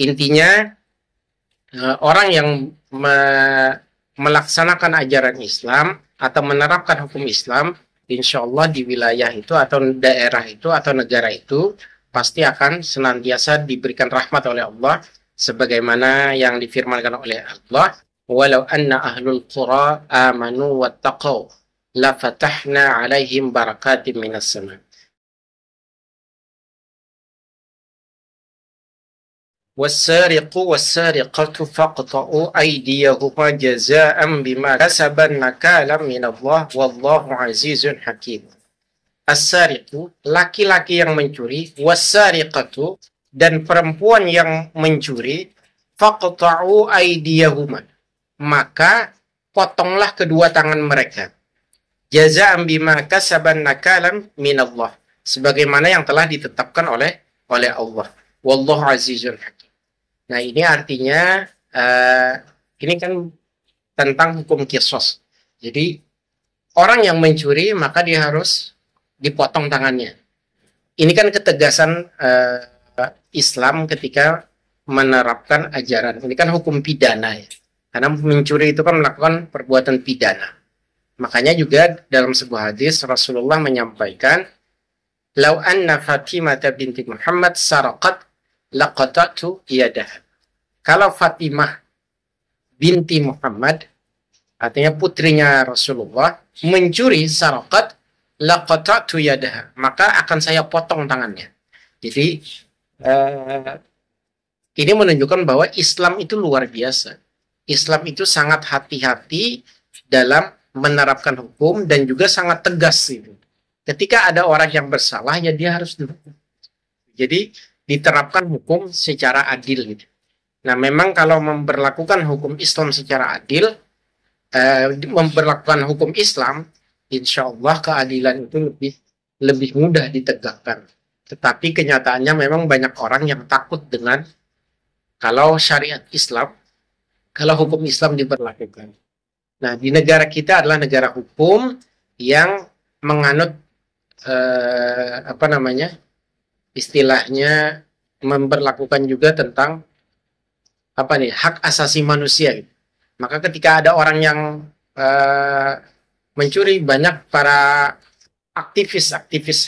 Intinya orang yang melaksanakan ajaran Islam atau menerapkan hukum Islam, insya Allah di wilayah itu atau daerah itu atau negara itu pasti akan senantiasa diberikan rahmat oleh Allah, sebagaimana yang difirmankan oleh Allah, walau anna ahlul qura amanu wattaqau la fatahna alaihim barakatim minas sama. والسارق والسارقة فاقطعوا أيديهما جزاء بما كسبا نكالا من الله والله عزيز حكيم. As-sariqu, laki-laki yang mencuri, was-sariqatu, dan perempuan yang mencuri, faqta'u aydiyahuma, maka potonglah kedua tangan mereka. Jazaa'an bima kasaban nakalan minallah, sebagaimana yang telah ditetapkan oleh Allah. Wallahu azizun hakim. Nah, ini artinya ini kan tentang hukum qisas. Jadi orang yang mencuri maka dia harus dipotong tangannya. Ini kan ketegasan Islam ketika menerapkan ajaran. Ini kan hukum pidana ya. Karena mencuri itu kan melakukan perbuatan pidana. Makanya juga dalam sebuah hadis Rasulullah menyampaikan, "Lau anna Fatimah binti Muhammad saraqat laqata'tu yadaha." Kalau Fatimah binti Muhammad, artinya putrinya Rasulullah, mencuri, saraqat laqata'tu yadaha, maka akan saya potong tangannya. Jadi ini menunjukkan bahwa Islam itu luar biasa. Islam itu sangat hati-hati dalam menerapkan hukum dan juga sangat tegas itu. Ketika ada orang yang bersalah, ya dia harus dihukum. Jadi diterapkan hukum secara adil gitu. Nah, memang kalau memberlakukan hukum Islam secara adil, memberlakukan hukum Islam, insya Allah keadilan itu lebih mudah ditegakkan. Tetapi kenyataannya memang banyak orang yang takut dengan kalau syariat Islam, kalau hukum Islam diberlakukan. Nah, di negara kita adalah negara hukum yang menganut istilahnya memberlakukan juga tentang hak asasi manusia. Maka ketika ada orang yang mencuri, banyak para aktivis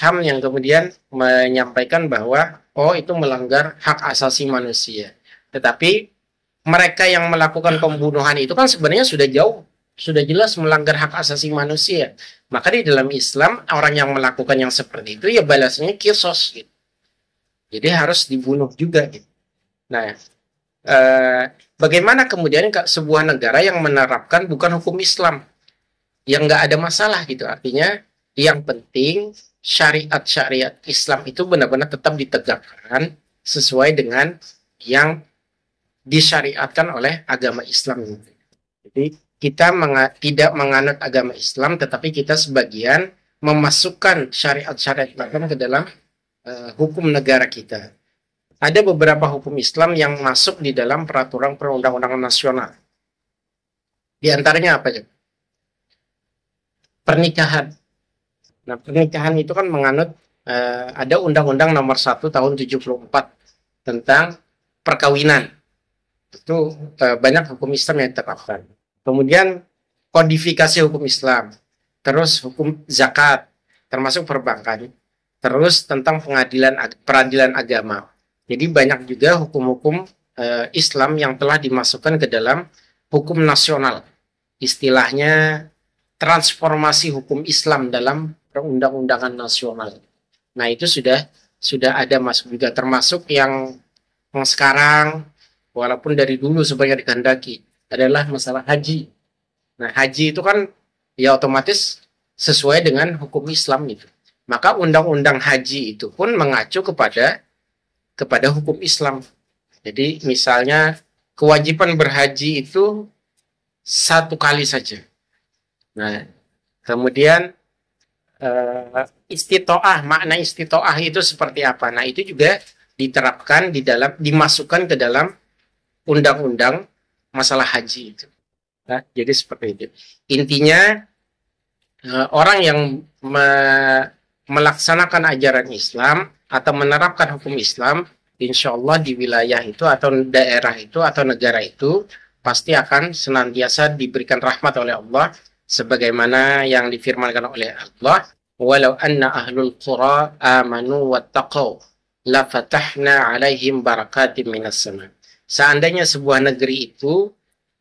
HAM yang kemudian menyampaikan bahwa itu melanggar hak asasi manusia. Tetapi mereka yang melakukan pembunuhan itu kan sebenarnya sudah jelas melanggar hak asasi manusia. Maka di dalam Islam orang yang melakukan yang seperti itu ya balasnya qisas gitu. Jadi harus dibunuh juga gitu. Nah, bagaimana kemudian sebuah negara yang menerapkan bukan hukum Islam, yang nggak ada masalah gitu. Artinya yang penting syariat Islam itu benar-benar tetap ditegakkan sesuai dengan yang disyariatkan oleh agama Islam. Jadi kita tidak menganut agama Islam, tetapi kita sebagian memasukkan syariat-syariat Islam ke dalam hukum negara kita. Ada beberapa hukum Islam yang masuk di dalam peraturan perundang-undangan nasional. Di antaranya apa ya? Pernikahan. Nah, pernikahan itu kan menganut ada Undang-Undang Nomor 1 Tahun 74 tentang perkawinan. Itu banyak hukum Islam yang diterapkan. Kemudian kodifikasi hukum Islam, terus hukum zakat, termasuk perbankan, terus tentang peradilan agama. Jadi banyak juga hukum-hukum Islam yang telah dimasukkan ke dalam hukum nasional. Istilahnya transformasi hukum Islam dalam perundang-undangan nasional. Nah, itu sudah ada masuk juga, termasuk yang sekarang walaupun dari dulu sebenarnya dikehendaki adalah masalah haji. Nah, haji itu kan ya otomatis sesuai dengan hukum Islam itu. Maka undang-undang haji itu pun mengacu kepada hukum Islam. Jadi misalnya kewajiban berhaji itu 1 kali saja. Nah, kemudian istitoah, makna istitoah itu seperti apa? Nah, itu juga diterapkan dimasukkan ke dalam undang-undang masalah haji itu. Nah, jadi seperti itu. Intinya orang yang melaksanakan ajaran Islam atau menerapkan hukum Islam, insya Allah di wilayah itu atau daerah itu atau negara itu pasti akan senantiasa diberikan rahmat oleh Allah sebagaimana yang difirmankan oleh Allah, walau anna ahlul qura amanu wattaqau la fatahna alaihim barakatim minas sama. Seandainya sebuah negeri itu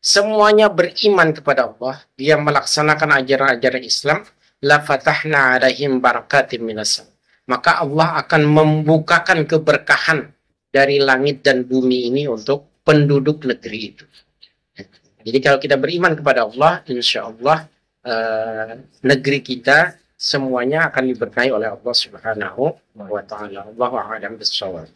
semuanya beriman kepada Allah, dia melaksanakan ajaran-ajaran Islam, la fatahna alaihim barakatim minas sama, maka Allah akan membukakan keberkahan dari langit dan bumi ini untuk penduduk negeri itu. Jadi kalau kita beriman kepada Allah, insya Allah negeri kita semuanya akan diberkahi oleh Allah Subhanahu wa Ta'ala. Allahu a'lam bishawab.